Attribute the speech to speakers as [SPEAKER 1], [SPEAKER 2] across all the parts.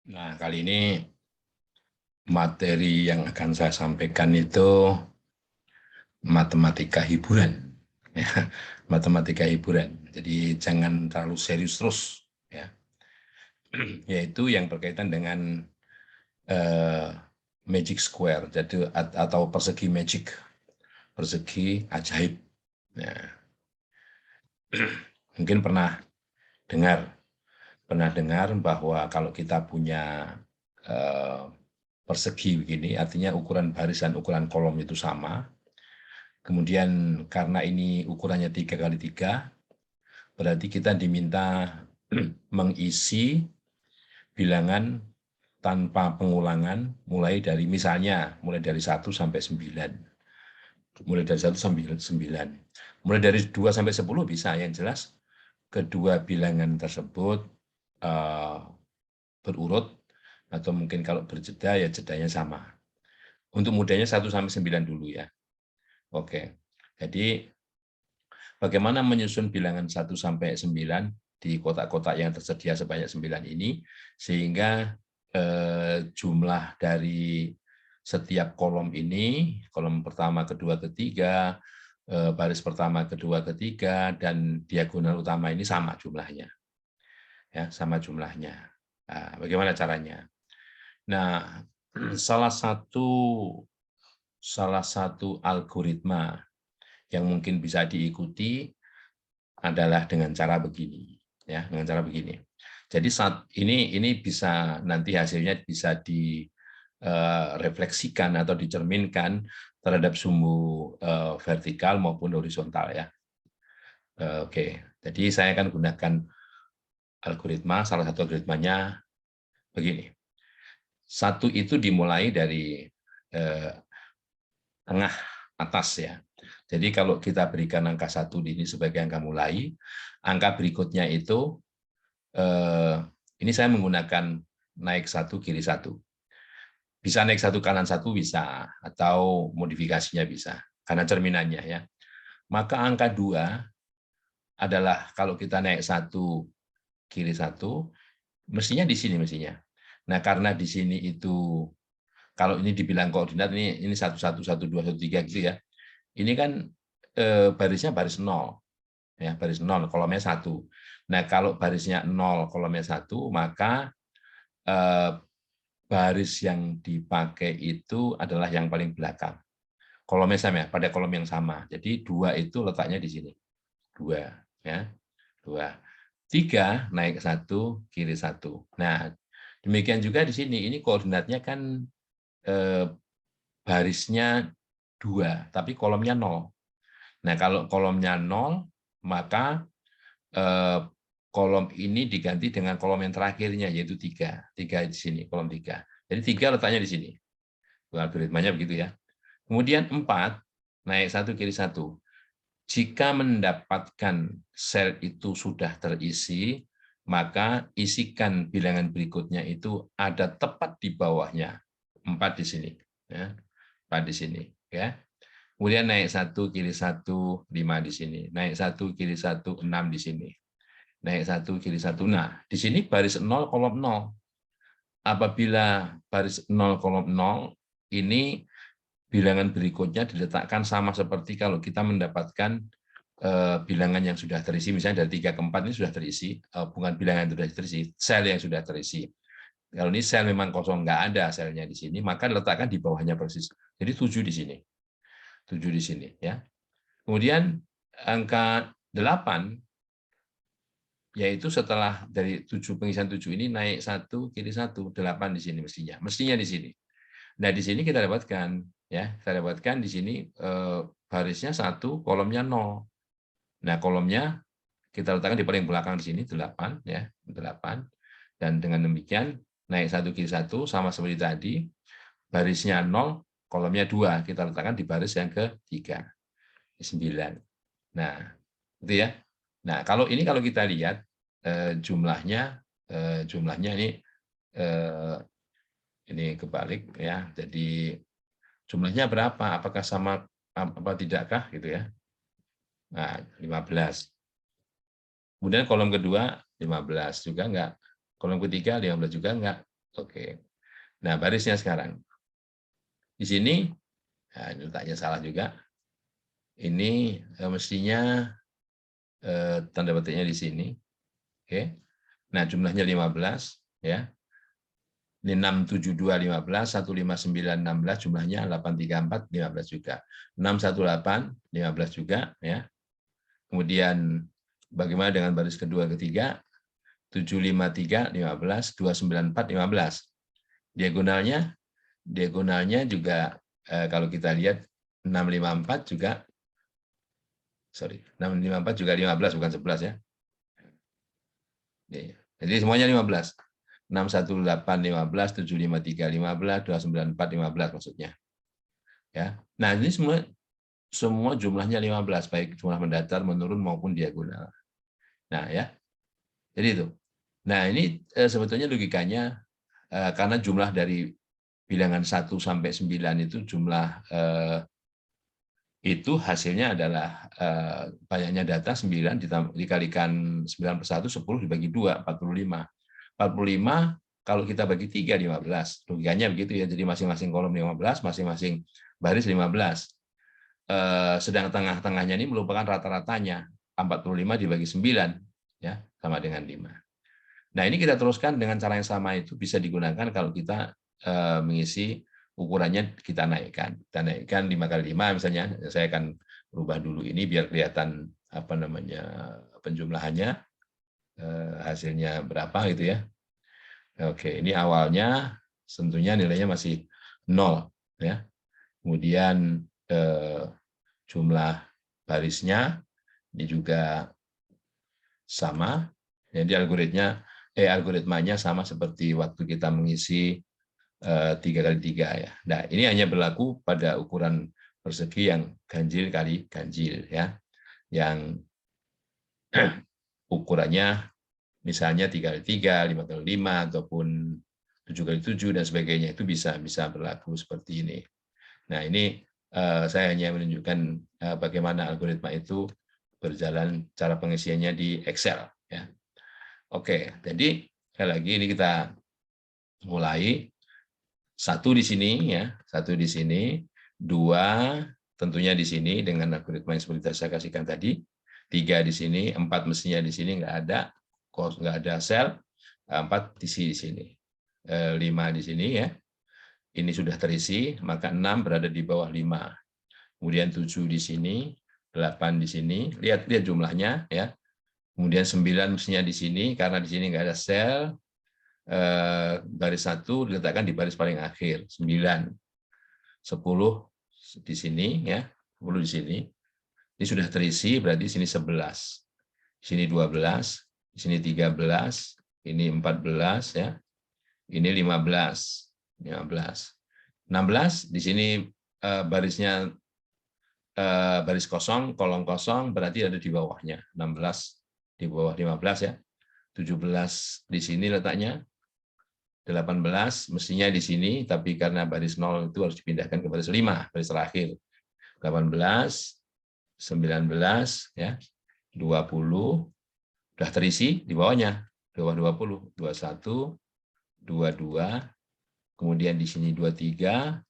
[SPEAKER 1] Nah, kali ini materi yang akan saya sampaikan itu matematika hiburan. Ya, matematika hiburan. Jadi jangan terlalu serius terus. Ya. Yaitu yang berkaitan dengan eh, magic square, jadi atau persegi magic, persegi ajaib. Ya. Mungkin dengar, pernah dengar bahwa kalau kita punya eh, persegi begini, artinya ukuran baris dan ukuran kolom itu sama. Kemudian karena ini ukurannya 3 kali 3, berarti kita diminta mengisi bilangan tanpa pengulangan mulai dari 1 sampai 9. Mulai dari 1 sampai 9. Mulai dari 2 sampai 10 bisa, yang jelas kedua bilangan tersebut uh, berurut, atau mungkin kalau berjeda ya jedanya sama. Untuk mudahnya 1 sampai 9 dulu ya. Oke. Jadi bagaimana menyusun bilangan 1 sampai 9 di kotak-kotak yang tersedia sebanyak 9 ini, sehingga jumlah dari setiap kolom ini, kolom pertama, kedua, ketiga, baris pertama, kedua, ketiga, dan diagonal utama ini sama jumlahnya. Ya, sama jumlahnya. Nah, bagaimana caranya? Nah, salah satu algoritma yang mungkin bisa diikuti adalah dengan cara begini, ya, dengan cara begini. Jadi saat ini bisa nanti hasilnya bisa direfleksikan atau dicerminkan terhadap sumbu vertikal maupun horizontal ya. Oke, jadi saya akan gunakan algoritma, salah satu algoritmanya begini. Satu itu dimulai dari tengah atas ya. Jadi kalau kita berikan angka 1 ini sebagai angka mulai, angka berikutnya itu ini saya menggunakan naik 1 kiri 1. Bisa naik 1 kanan 1 bisa, atau modifikasinya bisa karena cerminannya ya. Maka angka 2 adalah kalau kita naik 1 kiri 1, mestinya di sini mestinya. Nah, karena di sini itu kalau ini dibilang koordinat ini 1 1 1 2 1 3 gitu ya. Ini kan barisnya baris 0 ya, baris 0 kolomnya 1. Nah, kalau barisnya 0 kolomnya 1, maka baris yang dipakai itu adalah yang paling belakang. Kolomnya sama ya, pada kolom yang sama. Jadi 2 itu letaknya di sini. 2 ya. 2. 3 naik 1 kiri 1. Nah, demikian juga di sini. Ini koordinatnya kan barisnya 2, tapi kolomnya 0. Nah, kalau kolomnya 0, maka kolom ini diganti dengan kolom yang terakhirnya, yaitu 3. 3 di sini, kolom 3. Jadi 3 letaknya di sini. Algoritmanya begitu ya. Kemudian 4, naik 1 kiri 1. Jika mendapatkan sel itu sudah terisi, maka isikan bilangan berikutnya itu ada tepat di bawahnya. 4 di sini. Ya. 4 di sini. Ya. Kemudian naik 1 kiri 1, 5 di sini. Naik 1 kiri 1, 6 di sini. Naik 1 kiri 1. Nah, di sini baris 0 kolom 0. Apabila baris 0 kolom 0 ini bilangan berikutnya diletakkan sama seperti kalau kita mendapatkan bilangan yang sudah terisi, misalnya dari 3 ke 4 ini sudah terisi, bukan bilangan yang sudah terisi, sel yang sudah terisi. Kalau ini sel memang kosong, nggak ada selnya di sini, maka letakkan di bawahnya persis. Jadi 7 di sini. 7 di sini ya. Kemudian angka 8, yaitu setelah dari 7 pengisian 7 ini naik 1 kiri 1, 8 di sini mestinya. Mestinya di sini. Nah, di sini kita dapatkan ya, kita dapatkan di sini barisnya 1, kolomnya 0. Nah, kolomnya kita letakkan di paling belakang di sini 8 ya, 8. Dan dengan demikian naik 1 kiri 1 sama seperti tadi, barisnya 0, kolomnya 2, kita letakkan di baris yang ketiga, 9. Nah, itu ya. Nah, kalau kita lihat jumlahnya ini kebalik ya. Jadi jumlahnya berapa? Apakah sama apa tidakkah gitu ya? Nah, 15. Kemudian kolom kedua 15 juga enggak. Kolom ketiga 15 juga enggak. Oke. Nah, barisnya sekarang. Di sini, nah ini letaknya salah juga. Ini mestinya tanda petiknya di sini. Oke. Nah, jumlahnya 15 ya. Ini 672 15, 159 16 jumlahnya 834 15 juga. 618 15 juga ya. Kemudian bagaimana dengan baris kedua ketiga? 753 15, 294 15. Diagonalnya juga kalau kita lihat 654 juga 654 juga 15 bukan 11 ya. Jadi semuanya 15. 618 15, 753 15, 294 15 maksudnya. Ya. Nah, ini semua jumlahnya 15 baik jumlah mendatar, menurun maupun diagonal. Nah, ya. Jadi itu. Nah, ini sebetulnya logikanya karena jumlah dari bilangan 1 sampai 9 itu jumlah itu hasilnya adalah banyaknya data 9 dikalikan 9 per 1, 10 dibagi 2, 45. 45 kalau kita bagi 3, 15. Logikanya begitu ya, jadi masing-masing kolom 15, masing-masing baris 15. Sedang tengah-tengahnya ini merupakan rata-ratanya, 45 dibagi 9, ya sama dengan 5. Nah, ini kita teruskan dengan cara yang sama itu bisa digunakan kalau kita mengisi ukurannya kita naikkan. Kita naikkan 5 kali 5 misalnya. Saya akan rubah dulu ini biar kelihatan apa namanya penjumlahannya hasilnya berapa gitu ya. Oke, ini awalnya tentunya nilainya masih 0 ya. Kemudian jumlah barisnya ini juga sama. Jadi algoritmanya sama seperti waktu kita mengisi 3 kali 3 ya. Nah, ini hanya berlaku pada ukuran persegi yang ganjil kali ganjil ya. Yang ukurannya misalnya 3 kali 3, 5 kali 5 ataupun 7 kali 7 dan sebagainya itu bisa berlaku seperti ini. Nah, ini saya hanya menunjukkan bagaimana algoritma itu berjalan cara pengisiannya di Excel ya. Oke, jadi sekali lagi ini kita mulai. 1 di sini ya, 1 di sini, 2 tentunya di sini dengan algoritma yang seperti saya kasihkan tadi, 3 di sini, 4 mestinya di sini nggak ada sel, 4 di sini, 5 di sini ya. Ini sudah terisi, maka 6 berada di bawah 5. Kemudian 7 di sini, 8 di sini, lihat jumlahnya ya. Kemudian 9 mestinya di sini, karena di sini nggak ada sel, baris 1 diletakkan di baris paling akhir, 9. 10 di sini ya, 10 di sini. Ini sudah terisi, berarti di sini 11. Di sini 12, di sini 13, ini 14 ya. Ini 15. 16 di sini barisnya baris kosong, kolom kosong berarti ada di bawahnya. 16 di bawah 15 ya. 17 di sini letaknya. 18 mestinya di sini, tapi karena baris 0 itu harus dipindahkan ke baris 5, baris terakhir. 18, 19, ya, 20, sudah terisi di bawahnya, di bawah 20, 21, 22, kemudian di sini 23,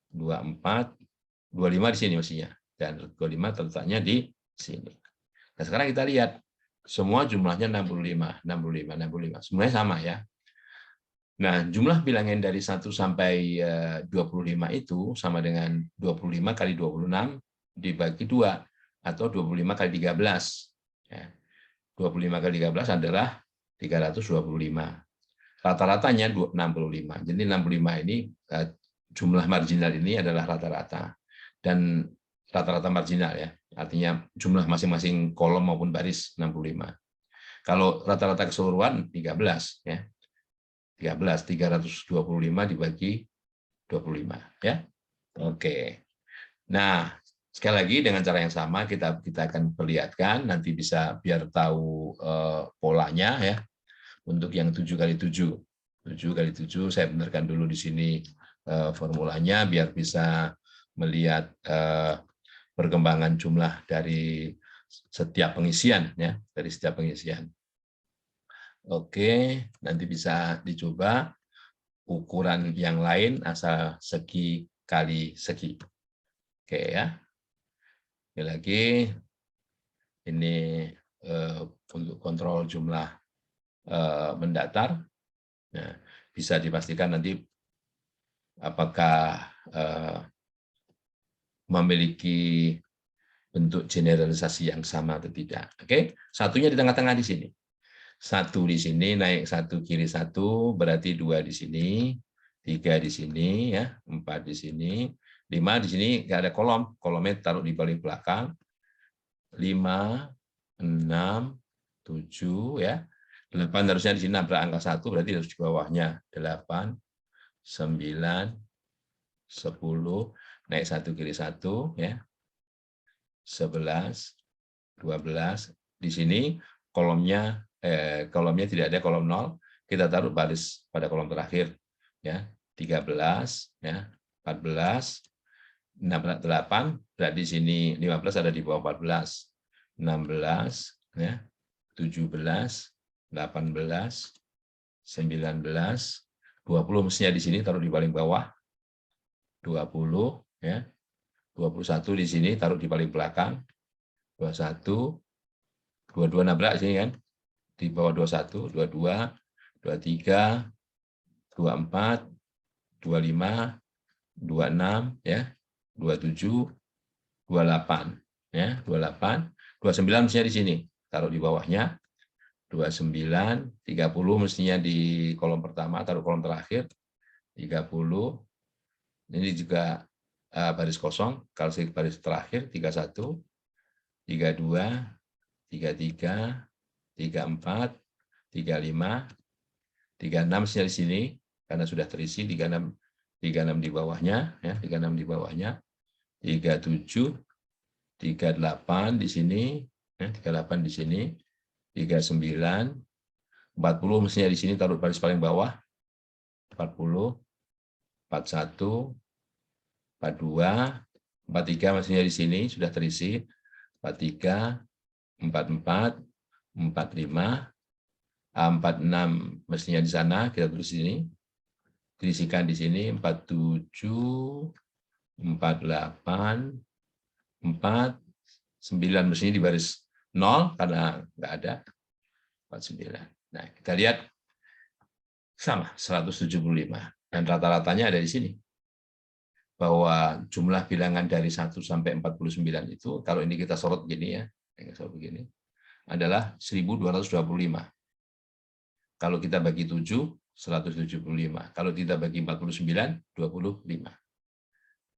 [SPEAKER 1] 24, 25 di sini mestinya, dan 25 terletaknya di sini. Nah, sekarang kita lihat, semua jumlahnya 65, 65, 65, semuanya sama ya. Nah, jumlah bilangan dari 1 sampai 25 itu sama dengan 25 kali 26 dibagi 2, atau 25 kali 13. 25 kali 13 adalah 325. Rata-ratanya 65. Jadi 65 ini, jumlah marginal ini adalah rata-rata. Dan rata-rata marginal ya, artinya jumlah masing-masing kolom maupun baris 65. Kalau rata-rata keseluruhan 13 ya. 325 dibagi 25 ya. Oke. Nah, sekali lagi dengan cara yang sama kita akan perlihatkan nanti bisa biar tahu polanya ya. Untuk yang 7 kali 7. 7 kali 7 saya benarkan dulu di sini formulanya biar bisa melihat perkembangan jumlah dari setiap pengisian ya, dari setiap pengisian. Oke, nanti bisa dicoba. ukuran yang lain asal segi kali segi. Oke ya. Ini lagi, ini untuk kontrol jumlah mendatar. Nah, bisa dipastikan nanti apakah memiliki bentuk generalisasi yang sama atau tidak. Oke, satunya di tengah-tengah di sini. Satu di sini naik satu kiri satu, berarti 2 di sini, 3 di sini, ya, 4 di sini, 5 di sini nggak ada kolom, kolomnya taruh di paling belakang, 5, 6, 7, ya, 8 harusnya di sini nabrak angka 1, berarti harus di bawahnya 8, 9, 10, naik satu kiri satu, ya, 11, 12, di sini kolomnya tidak ada kolom 0, kita taruh baris pada kolom terakhir, ya, 13, ya, 14, 8, berarti di sini 15 ada di bawah 14, 16, ya, 17, 18, 19, 20 mestinya di sini taruh di paling bawah, 20, ya, 21 di sini taruh di paling belakang, 21, 22 nabrak sini kan, di bawah 21, 22, 23, 24, 25, 26, ya, 27, 28, ya, 28, 29 mestinya di sini, taruh di bawahnya, 29, 30 mestinya di kolom pertama, taruh kolom terakhir, 30, ini juga baris kosong, kalau baris terakhir, 31, 32, 33, 34, 35, 36 mestinya di sini, karena sudah terisi, 36 di bawahnya, ya, 36 di bawahnya, 37, 38 di sini, ya, 38 di sini, 39, 40 mestinya di sini taruh baris paling bawah, 40, 41, 42, 43 mestinya di sini sudah terisi, 43, 44, 45, 46 mestinya di sana, kita tulis di sini, terisikan di sini, 47, 48, 49 mestinya di baris 0 karena nggak ada, 49. Nah, kita lihat sama 175 dan rata-ratanya ada di sini. Bahwa jumlah bilangan dari 1 sampai 49 itu kalau ini kita sorot gini ya, begini adalah 1225. Kalau kita bagi 7, 175. Kalau kita bagi 49, 25.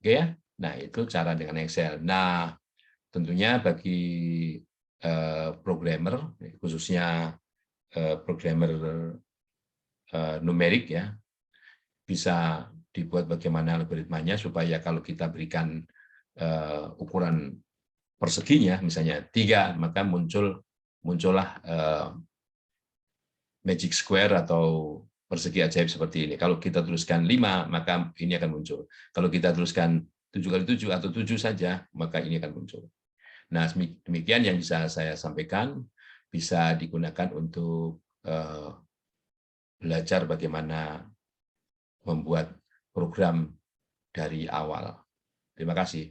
[SPEAKER 1] Oke ya? Nah, itu cara dengan Excel. Nah, tentunya bagi programmer, khususnya programmer numerik ya, bisa dibuat bagaimana algoritmanya supaya kalau kita berikan ukuran perseginya, misalnya 3, maka muncullah magic square atau persegi ajaib seperti ini. Kalau kita tuliskan 5, maka ini akan muncul. Kalau kita tuliskan 7 kali 7 atau 7 saja, maka ini akan muncul. Nah, demikian yang bisa saya sampaikan, bisa digunakan untuk belajar bagaimana membuat program dari awal. Terima kasih.